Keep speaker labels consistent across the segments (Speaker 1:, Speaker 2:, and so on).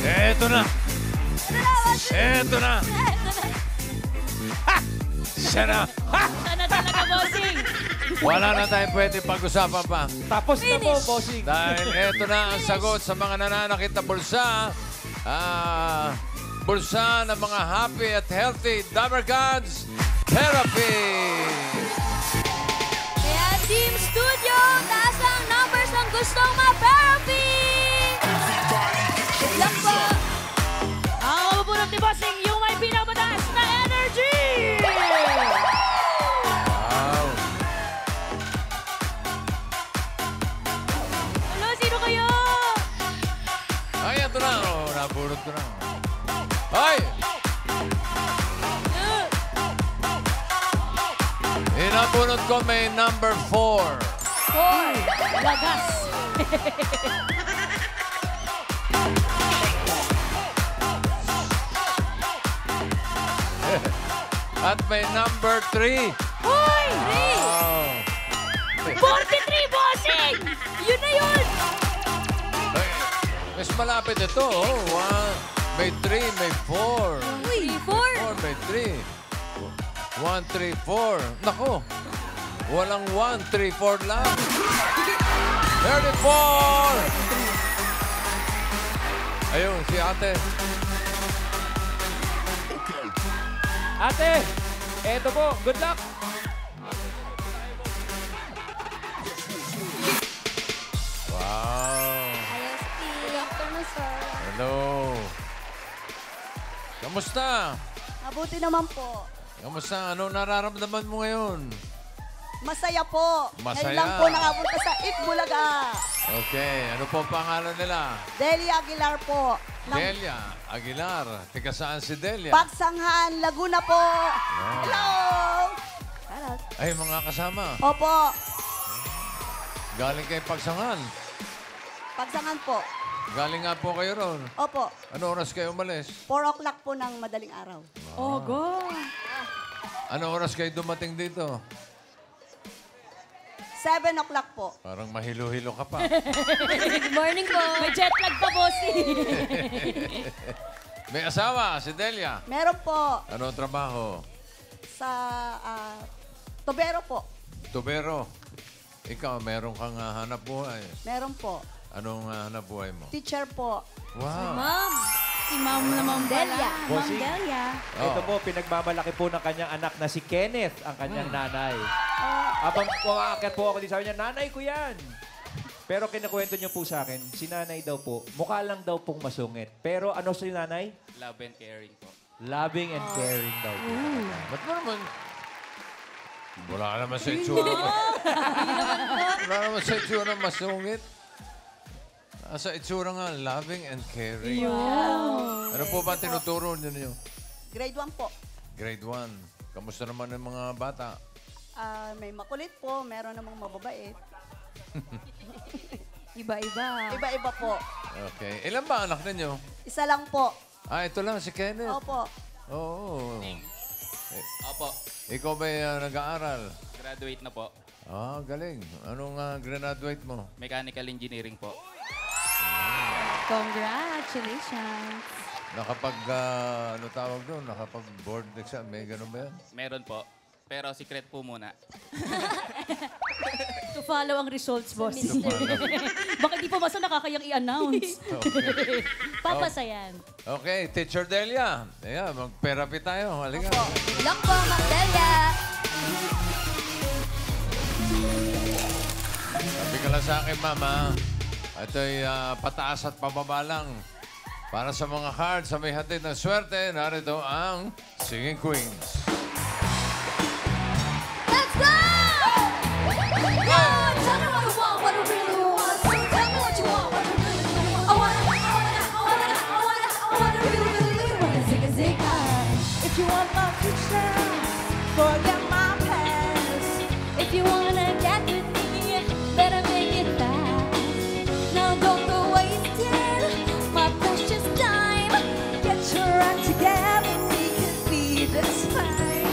Speaker 1: Eto na. Eto na. Ha! Siya na. Ha!
Speaker 2: Sana talaga, bossing.
Speaker 1: Wala na tayong pwede pag-usapan pa.
Speaker 3: Tapos na po, bossing.
Speaker 1: Dahil eto na ang sagot sa mga nananakit na bulsa. Bulsa ng mga happy at healthy Dabber Gods Therapy.
Speaker 2: Kaya Team Studio, taas ang numbers ng gustong ma-therapy. Good luck po. Ang mabubunot ni bossing, yung may pinapataas na energy.
Speaker 1: Wow.
Speaker 2: Hello, sino kayo?
Speaker 1: Ay, eto na. Oh, nabunot ko na. Ay! Inabunot ko may number 4.
Speaker 2: 4. Lagas.
Speaker 1: At may number 3.
Speaker 2: Hoy!
Speaker 1: Wow.
Speaker 2: 43, bossing! Yun na yun!
Speaker 1: Ay, mas malapit ito. Oh. May 3, may 4.
Speaker 2: Uy, 4.
Speaker 1: 4, may 3. 1, 3, 4. Nako. Walang 1, 3, 4 lang. 34! Ayun, si ate.
Speaker 3: Ate, eto po. Good luck.
Speaker 1: Wow.
Speaker 2: Good afternoon, sir.
Speaker 1: Hello. Kamusta?
Speaker 4: Mabuti naman po.
Speaker 1: Kamusta? Anong nararamdaman mo ngayon?
Speaker 4: Masaya po.
Speaker 1: Masaya.
Speaker 4: Ngayon lang po nakapunta sa Itbulaga.
Speaker 1: Okay. Ano po ang pangalan nila?
Speaker 4: Delia Aguilar po. Ng
Speaker 1: Delia Aguilar. Tika saan si Delia?
Speaker 4: Pagsanghan, Laguna po. Hello!
Speaker 1: Ay, mga kasama.
Speaker 4: Opo.
Speaker 1: Galing kay Pagsangan.
Speaker 4: Pagsanghan po.
Speaker 1: Galing nga po kayo ron.
Speaker 4: Opo.
Speaker 1: Ano oras kayo umalis?
Speaker 4: 4 o'clock po ng madaling araw.
Speaker 2: Oh, go.
Speaker 1: Ano oras kayo dumating dito?
Speaker 4: 7 o'clock po.
Speaker 1: Parang mahilo-hilo ka pa.
Speaker 2: Good morning po. May jet lag pa, bossing.
Speaker 1: May asawa, si Delia.
Speaker 4: Meron po
Speaker 1: Ano ang trabaho?
Speaker 4: sa Tobero po.
Speaker 1: Tubero. Ikaw, meron kang hanap buhay.
Speaker 4: Meron po.
Speaker 1: Anong hanap buhay mo?
Speaker 4: Teacher po.
Speaker 1: Wow.
Speaker 2: Ma'am. Si Ma'am naman
Speaker 4: Delia.
Speaker 2: Ma'am
Speaker 3: Bossing.
Speaker 2: Delia.
Speaker 3: Ito po, pinagmamalaki po ng kanyang anak na si Kenneth, ang kanyang nanay.
Speaker 4: Ah,
Speaker 3: Habang aakyat po ako, sabi niya, nanay ko yan. Pero kinakwento niyo po sa akin, si nanay daw po, mukha lang daw pong masungit. Pero ano si nanay?
Speaker 5: Love and caring po.
Speaker 3: Loving and caring daw po.
Speaker 1: Ba't mo naman? Wala ka naman sa itsura mo. Wala naman sa itsura masungit. Sa itsura nga, loving and caring. Ano po ba tinuturo niyo?
Speaker 4: grade 1 po.
Speaker 1: Grade 1. Kamusta naman ang mga bata?
Speaker 4: May makulit po. Meron namang mababait.
Speaker 2: Iba-iba.
Speaker 4: Iba-iba po.
Speaker 1: Okay. Ilan ba anak ninyo?
Speaker 4: Isa lang po.
Speaker 1: Ito lang, si Kenneth.
Speaker 4: Opo.
Speaker 1: Oo.
Speaker 5: Opo,
Speaker 1: Ikaw ba nag-aaral?
Speaker 5: graduate na po.
Speaker 1: Galing. Anong graduate mo?
Speaker 5: Mechanical engineering po.
Speaker 2: Congratulations.
Speaker 1: Nakapag, ano tawag doon? Nakapag-board exam. May ganun ba yan?
Speaker 5: Meron po. Pero secret po muna.
Speaker 2: To follow ang results, boss.
Speaker 1: follow.
Speaker 2: Bakit di po basta nakakayang i-announce?
Speaker 1: Okay.
Speaker 2: Papasayan.
Speaker 1: Okay, Teacher Delia. Ayan, mag-therapy tayo. Halika.
Speaker 2: Luck po, Ma'am Delia.
Speaker 1: Sabi ka lang sa akin, Mama. Ito'y pataas at pababa lang. Para sa mga cards sa may hatid ng swerte, narito ang Singing Queens.
Speaker 2: Let's go! Go! Tell me what you want, what you really want. Tell me what you want, what you really want. I wanna really zika.
Speaker 4: If you want my future, forget my past.
Speaker 2: If you wanna get with me, better make it fast. Now don't go wasting my precious time.
Speaker 4: Get your act together, we can be this fine.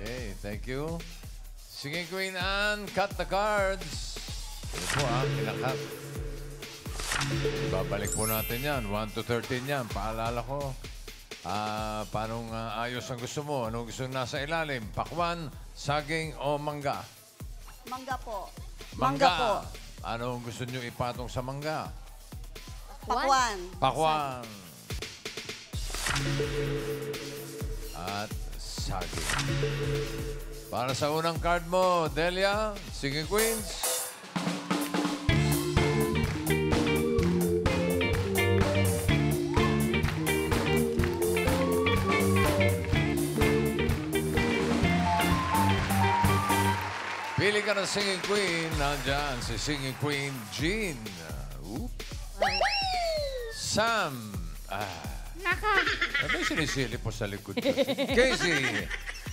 Speaker 1: Okay, thank you. Singing Queen Anne, cut the cards. Ito po kinakat. Babalik po natin yan. 1 to 13 yan. Paalala ko. Paano ayos ang gusto mo? Anong gusto nasa ilalim? Pakwan, saging o mangga?
Speaker 4: Mangga po.
Speaker 1: Mangga po. Anong gusto nyo ipatong sa mangga?
Speaker 4: Pakwan.
Speaker 1: Pakwan. At saging. Para sa unang card mo, Delia, Singing Queens. Pili ka ng Singing Queen. Nandyan si Singing Queen Jean. Sam. Ano yung sinisili po sa likod ko? Casey.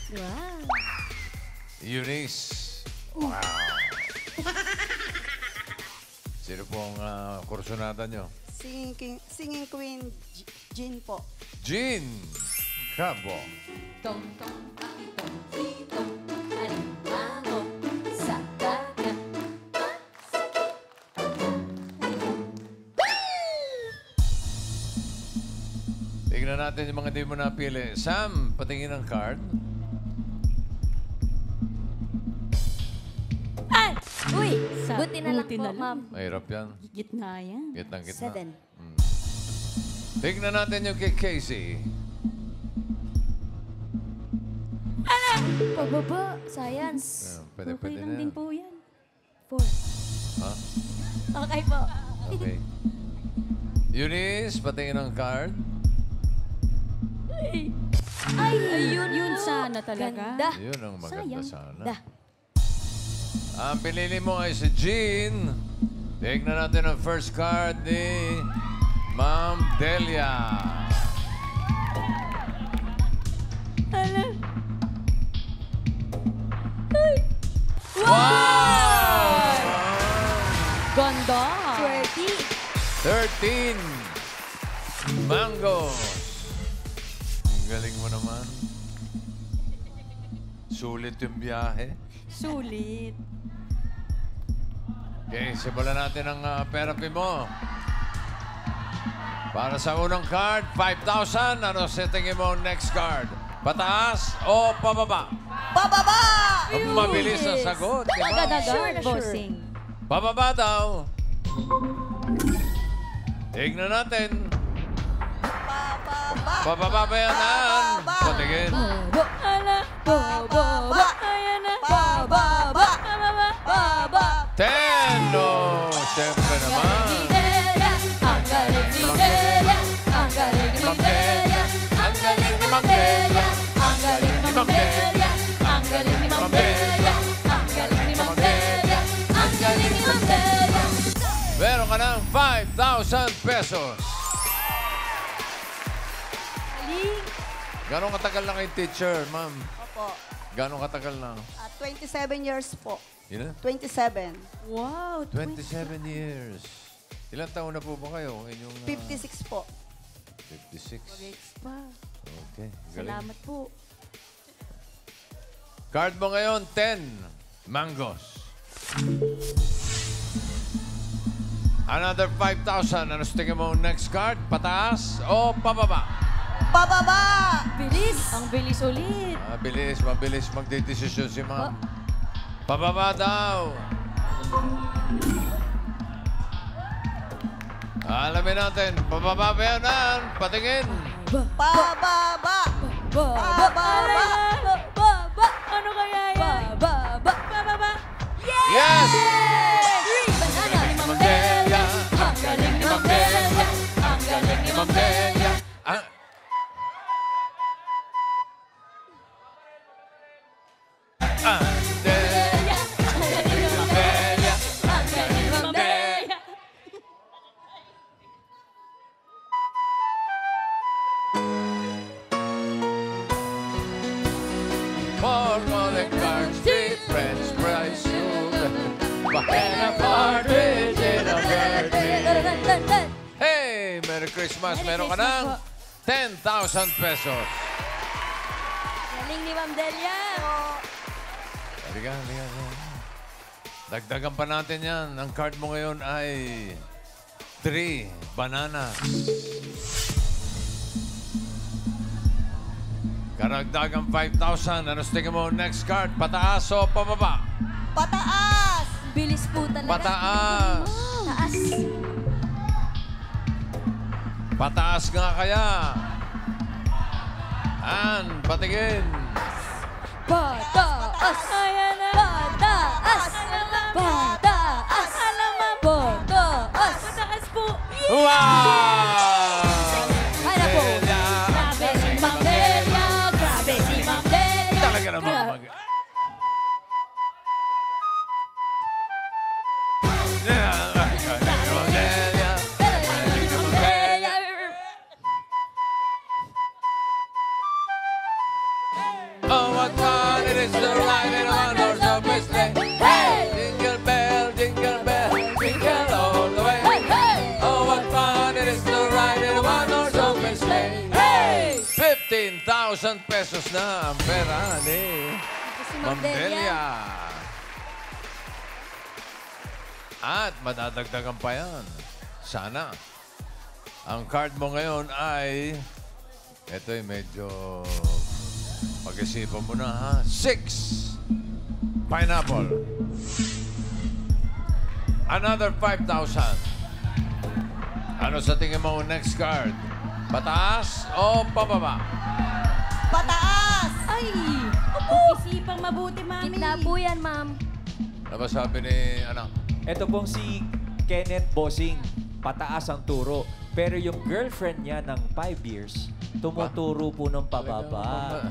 Speaker 2: Wow.
Speaker 1: Eunice. Wow. Sino po ang kursunada nyo?
Speaker 4: Singing Queen Jean po.
Speaker 1: Jean. Cabo.
Speaker 2: Tong tong tong tong alimango sa dagat.
Speaker 1: Tignan natin yung mga di mo napili. Sam, patingin ang card.
Speaker 2: Ay! Uy!
Speaker 6: Sa-
Speaker 2: Buti na lang
Speaker 6: buti
Speaker 2: po,
Speaker 6: na lang.
Speaker 2: ma'am.
Speaker 1: Mahirap yan.
Speaker 6: Gitna yan.
Speaker 1: Gitnang-gitna.
Speaker 4: 7.
Speaker 1: Tignan natin yung kay Casey.
Speaker 2: Pababa. Science.
Speaker 1: Pwede
Speaker 6: Okay lang
Speaker 1: na
Speaker 6: din
Speaker 1: yan.
Speaker 6: po yan.
Speaker 2: 4.
Speaker 1: Ha?
Speaker 2: Okay po.
Speaker 1: Okay. Eunice, patingin ang card.
Speaker 2: Ay,
Speaker 6: Ayun, yun
Speaker 2: po.
Speaker 6: sana talaga.
Speaker 2: Ganda.
Speaker 1: Yun ang maganda
Speaker 6: Sayang.
Speaker 1: sana.
Speaker 2: Da.
Speaker 1: Ang pinili mo ay si Jean. Tignan natin ang first card ni Ma'am Delia. Wow!
Speaker 6: Ganda.
Speaker 2: 30.
Speaker 1: 13 mangoes. Ang galing mo naman. Sulit yung biyahe.
Speaker 6: Sulit.
Speaker 1: Okay, simulan natin ang therapy mo. Para sa unang card, 5,000. Ano sa tingin mo ang next card? Pataas o pababa?
Speaker 4: Pababa!
Speaker 1: Mabilis na sagot. Diba?
Speaker 6: Agad-agad,
Speaker 2: Sure na sure.
Speaker 6: bossing.
Speaker 1: Pababa daw. Tignan natin.
Speaker 4: Pababa!
Speaker 1: Pababa ba yan, Ann?
Speaker 4: Pababa!
Speaker 1: Patingin.
Speaker 6: Bo, ala, bo, bo, bo, ayan na.
Speaker 4: Pababa!
Speaker 6: Pababa.
Speaker 4: Pababa!
Speaker 1: 10. No, siyempre naman.
Speaker 2: Ang galing ni Delia. Ang galing ni Delia. Ang galing ni Ma'am Delia. Ang galing ni Ma'am Delia. Ang galing ni Ma'am Delia. Ang galing ni Ma'am Delia. Ang galing ni Ma'am Delia.
Speaker 1: Meron ka ng 5,000 pesos. Gano'ng katagal na kayo teacher, ma'am?
Speaker 4: Opo.
Speaker 1: Gano'ng katagal na?
Speaker 4: 27 years po.
Speaker 1: Yun na?
Speaker 4: 27.
Speaker 6: Wow.
Speaker 1: 27 years. Ilang taon na po ba kayo? Inyong,
Speaker 4: 56 po.
Speaker 1: 56.
Speaker 6: Pa.
Speaker 1: Okay, galing.
Speaker 6: Salamat po.
Speaker 1: Card mo ngayon, 10 mangoes. Another 5,000. Ano sa tingin mo next card? Pataas o pababa?
Speaker 4: Pababa!
Speaker 6: Bilis. Ang bilis ulit.
Speaker 1: Mabilis magdedesisyon si ma'am. Pababa daw. Alamin natin. Pababa ba yan, Ann? Patingin.
Speaker 4: Pababa!
Speaker 6: Baba.
Speaker 4: Pababa!
Speaker 6: Baba. Ano kaya yan? Baba. Baba.
Speaker 1: Yes!
Speaker 2: Banana ni Ma'am
Speaker 1: Delia.
Speaker 2: Ang galing ni Ma'am Delia. Ang galing ni Ma'am Delia.
Speaker 1: Ah. Ah, Delia.
Speaker 2: Ang galing ni Ma'am
Speaker 1: Delia.
Speaker 2: Ang galing ni Ma'am Delia.
Speaker 1: More calling cards, three French fries, sugar. Behind a partridge in a birthday. Hey! Merry Christmas! Meron ka ng 10,000 pesos.
Speaker 6: Galing ni Ma'am Delia.
Speaker 1: Halika, halika. Dagdagan pa natin yan. Ang card mo ngayon ay 3 bananas. Karagdagang 5,000. Ano sa tingin mo? Next card, pataas o pababa?
Speaker 4: Pataas!
Speaker 6: Bilis po talaga.
Speaker 1: Pataas.
Speaker 6: Taas.
Speaker 1: Pataas nga kaya. Patingin.
Speaker 6: Pataas. Ayan na. Pataas. Pataas. Pataas. Pataas po.
Speaker 1: Wow!
Speaker 6: Ano po?
Speaker 1: Delia.
Speaker 6: Grabe si Ma'am Delia. Grabe si Ma'am Delia.
Speaker 1: Talaga naman mag... Oh, what fun it is to ride in a one-horse open sleigh.
Speaker 6: Hey!
Speaker 1: Jingle bell, jingle all the way.
Speaker 6: Hey! Hey!
Speaker 1: Oh, what fun it is to ride in a one-horse open sleigh.
Speaker 6: Hey!
Speaker 1: 15,000 pesos na ang pera ni
Speaker 6: Si
Speaker 1: Ma'am
Speaker 6: Ma'am Delia.
Speaker 1: Delia. At madadagdagan pa yan. Sana. Ang card mo ngayon ay... Ito'y medyo... Pag-isipan mo na, ha? 6. Pineapple. Another 5,000. Ano sa tingin mo next card? Pataas o pababa?
Speaker 4: Pataas!
Speaker 6: Ay!
Speaker 2: Isipang mabuti, Mami.
Speaker 6: Gitna po yan, Ma'am.
Speaker 1: Ano ba sabi ni anak?
Speaker 3: Ito pong si Kenneth Bossing. Pataas ang turo. Pero yung girlfriend niya ng 5 years, tumuturo po ng pababa.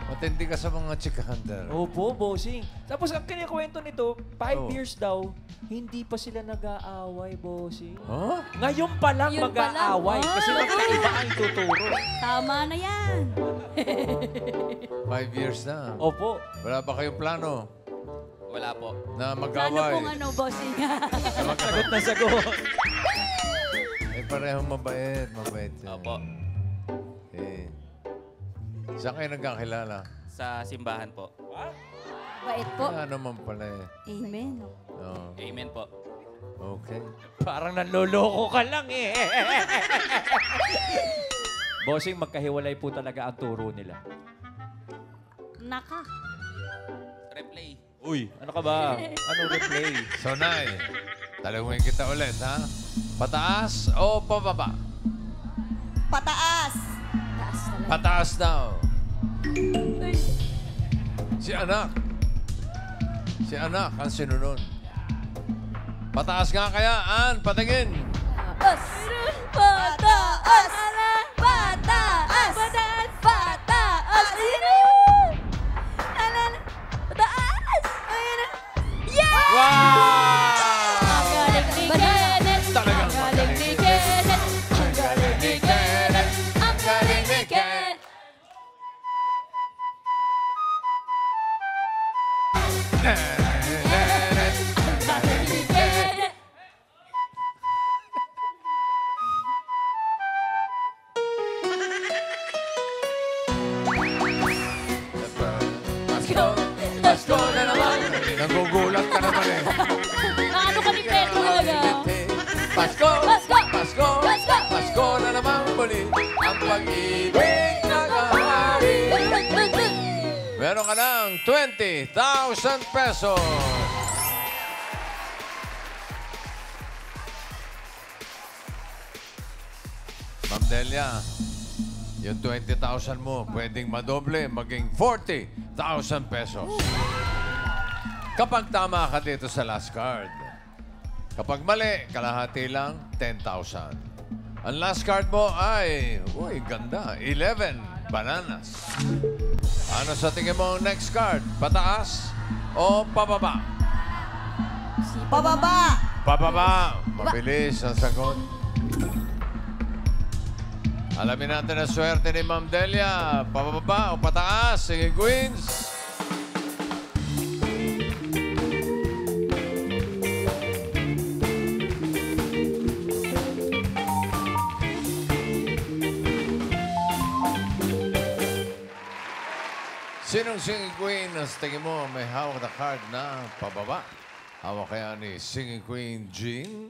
Speaker 1: Matindi ka sa mga chika hunter.
Speaker 3: Opo, Bossing. Tapos ang kinikwento nito, 5
Speaker 1: Oh.
Speaker 3: years daw, hindi pa sila nag-aaway, Bossing.
Speaker 1: Huh?
Speaker 3: Ngayon pa lang
Speaker 6: Yun pa lang,
Speaker 3: mag-aaway
Speaker 6: oh.
Speaker 3: kasi magkaiba ang tuturo.
Speaker 2: Tama na yan.
Speaker 1: 5 years na.
Speaker 3: Opo.
Speaker 1: Wala ba kayong plano
Speaker 5: Wala po.
Speaker 1: na
Speaker 2: Plano
Speaker 1: mag-away?
Speaker 2: pong ano, bossing.
Speaker 3: Sagot na sagot.
Speaker 1: Eh, parehong mabait. Mabait. yan.
Speaker 5: Opo.
Speaker 1: Eh. Saan kayo nagkakilala?
Speaker 5: Sa simbahan po.
Speaker 6: Bait po.
Speaker 1: Wala naman pala eh.
Speaker 2: Amen.
Speaker 1: Oh,
Speaker 5: Amen po.
Speaker 1: okay.
Speaker 3: Parang nanloloko ka lang eh. Bossing, magkahiwalay po talaga ang turo nila.
Speaker 2: Naka.
Speaker 5: Replay.
Speaker 3: Uy, ano ka ba? Ano replay?
Speaker 1: So, Nay, talawin kita ulit, ha? Pataas o pababa?
Speaker 4: Pataas!
Speaker 6: Taas talaga.
Speaker 1: Pataas daw. Si anak. Si anak ang sinunod. Pataas nga kaya, patingin.
Speaker 6: Pataas! Pataas! Pataas! Pataas! Pataas! Ayun na yun! Pataas! Ayun na! Yeah!
Speaker 1: Wow!
Speaker 6: Ang galing ni Kenneth!
Speaker 1: Talagang
Speaker 6: Ang galing ni Kenneth! Ang galing ni Kenneth! Ang galing ni Kenneth! Ang galing ni Kenneth!
Speaker 1: Pasko, Pasko na naman. Nagugulat ka naman eh.
Speaker 6: Ano ka ni Pedro talaga?
Speaker 1: Pasko,
Speaker 6: Pasko!
Speaker 1: Pasko,
Speaker 6: Pasko!
Speaker 1: Pasko na naman muli. Ang pag-ibig na kahari. Meron ka ng 20,000 pesos. Ma'am Delia, yung 20,000 mo, pwedeng madoble, maging 40,000 pesos. Kapag tama ka dito sa last card. Kapag mali, kalahati lang, 10,000. Ang last card mo ay, uy, ganda, 11 bananas. Ano sa tingin mo ang next card? Pataas o pababa?
Speaker 4: Pababa!
Speaker 1: Pababa. Mabilis ang sagot. Alamin natin ang swerte ni Ma'am Delia. Pababa o pataas? Sige, Queens. Sinong singing queen na sa tingin mo may hawak na card na pababa? Hawak kaya ni singing queen Jean?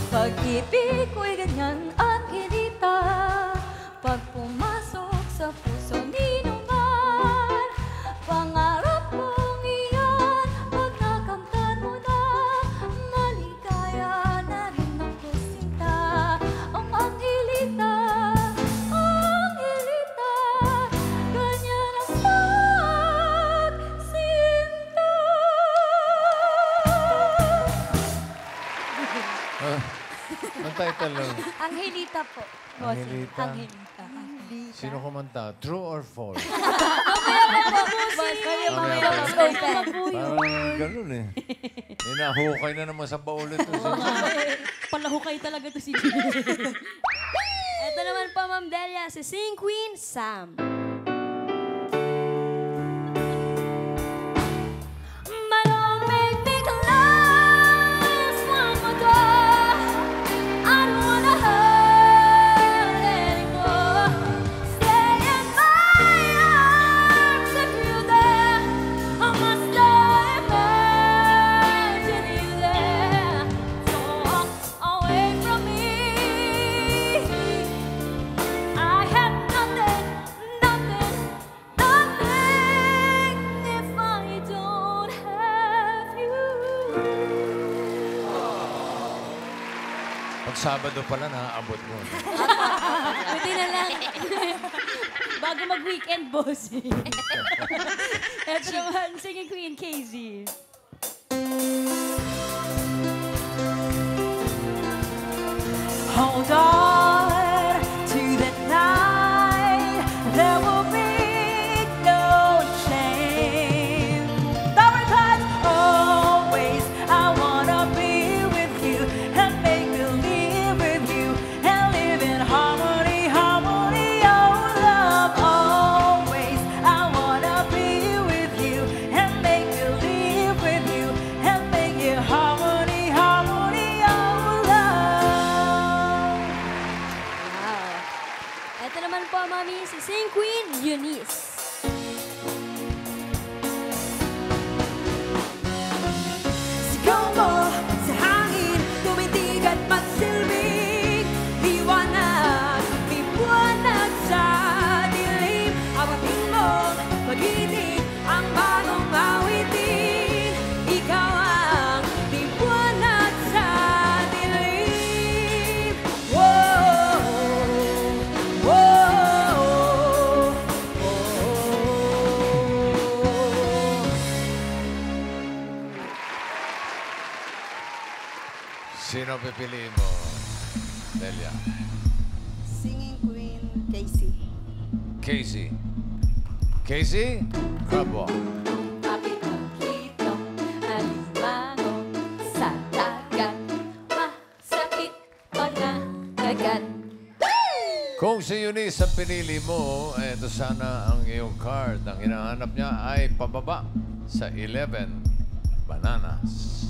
Speaker 4: Pag-ibig ko'y ganyan at hilita, pag pumasok sa puso ninuman, pangarap mong iyan, pag nakamtan mo na, maligaya na rin ako sinta. Ang hilita, ganyan ang pagsinta.
Speaker 1: Ang title lang.
Speaker 4: Angelita po. Bossing.
Speaker 1: Angelita.
Speaker 4: Angelita.
Speaker 1: Sino kumanta? True or false? Parang ganun eh. Hinahukay na naman sa baul ito.
Speaker 2: Palahukay talaga to si Gina. Ito naman po, Ma'am Delia, si Sing Queen Sam.
Speaker 1: Pag Sabado pala, naaabot mo.
Speaker 2: Buti na lang. Bago mag-weekend, boss. Ito naman, Singing Queen KZ.
Speaker 4: Hold on to the night. There will be no shame. But always, I wanna be with you and make believe with you and live in harmony, harmony, oh love. Always, I wanna be with you and make believe with you and make it harmony, harmony, oh love.
Speaker 2: Wow. Ito naman po, Mami, si Sing Queen Eunice.
Speaker 4: Sigaw mo sa hangin, tumitig at magsilbing liwanag, liwanag sa dilim. Awatin mong mag-ibig ang bagong awitin. Ikaw ang liwanag sa dilim. Whoa, whoa,
Speaker 1: Sino pipiliin mo, Delia?
Speaker 7: Singing Queen Casey.
Speaker 1: Casey. Casey? Crab walk.
Speaker 4: Bakit dito alimango sa dagat? Masakit pag nakagat.
Speaker 1: Kung si Eunice ang pinili mo, ito sana ang iyong card. Ang hinahanap niya ay pababa sa 11 bananas.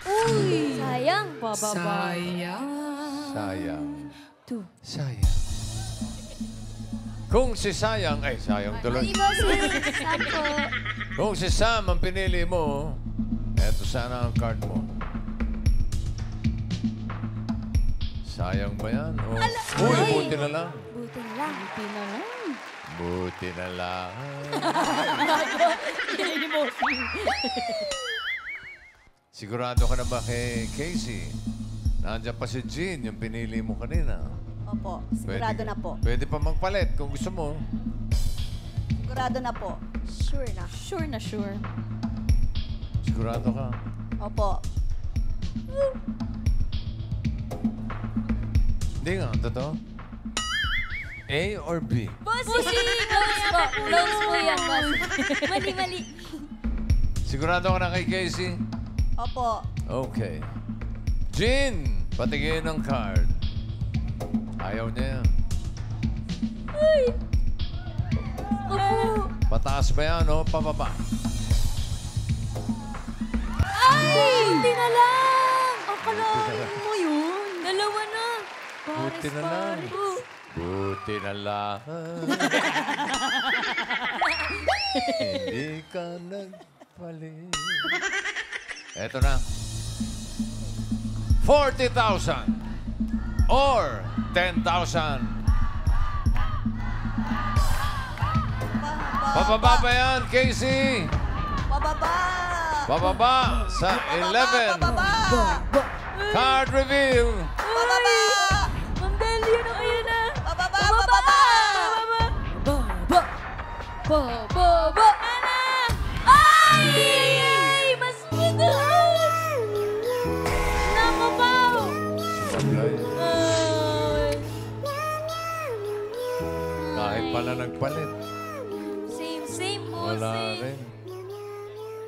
Speaker 2: Uy! Sayang.
Speaker 1: Sayang. Sayang. Kung si Sayang, ay sayang tuloy.
Speaker 2: Ay, bossing. Sam po.
Speaker 1: Kung si Sam ang pinili mo, eto sana ang card mo. Sayang ba yan? Oh. Uy, buti na lang.
Speaker 2: Buti na lang. Buti na lang.
Speaker 1: Buti na lang.
Speaker 2: Hindi bossing.
Speaker 1: Sigurado ka na ba kay Casey? Nandiyan pa si Jean, yung pinili mo kanina.
Speaker 7: Opo, sigurado na po.
Speaker 1: Pwede pa magpalit kung gusto mo.
Speaker 7: Sigurado na po.
Speaker 2: Sure na. Sure na sure.
Speaker 1: Sigurado ka.
Speaker 7: Opo.
Speaker 1: Hindi nga, totoo. A or B?
Speaker 2: Bossing! Close po. Close po yan, boss. Mali.
Speaker 1: Sigurado ka na kay Casey?
Speaker 7: Opo.
Speaker 1: Okay. Jean, patigin ng card. Ayaw niya yan.
Speaker 2: Opo.
Speaker 1: Pataas ba yan o pababa?
Speaker 2: Ay! Buti na lang! Akalain mo yun. Dalawa na.
Speaker 1: Buti na lang. Buti na lang. Hindi ka nagpalit. Eto na. 40,000 or 10,000. Pababa ba yan, Casey?
Speaker 7: Pababa.
Speaker 1: Pababa sa 11.
Speaker 7: Pababa.
Speaker 1: Card reveal.
Speaker 7: Pababa.
Speaker 2: Ma'am Delia, na kayo na.
Speaker 7: Pababa.
Speaker 2: Baba!
Speaker 7: Pababa.
Speaker 2: Baba! Baba! Ay! Mas mataas! Naku, Pao!
Speaker 1: Sabay.
Speaker 2: Ay!
Speaker 1: Kahit pala nagpalit.
Speaker 2: Same po,
Speaker 1: Wala
Speaker 2: same.
Speaker 1: rin.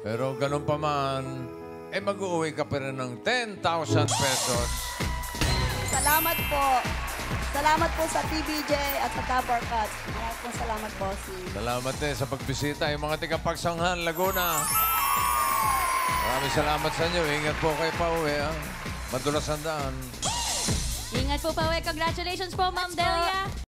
Speaker 1: Pero ganun pa man, mag-uwi ka pa rin ng 10,000 pesos.
Speaker 7: Salamat po. Salamat po sa TVJ at sa Top Cut. Maraming po salamat po si...
Speaker 1: Salamat din sa pagbisita. Yung mga tiga-Pagsanghan, Laguna. Maraming salamat sa inyo. Ingat po kayo pa uwi. Madulas ang daan.
Speaker 2: Ingat po, Pao. Congratulations po, Ma'am Delia.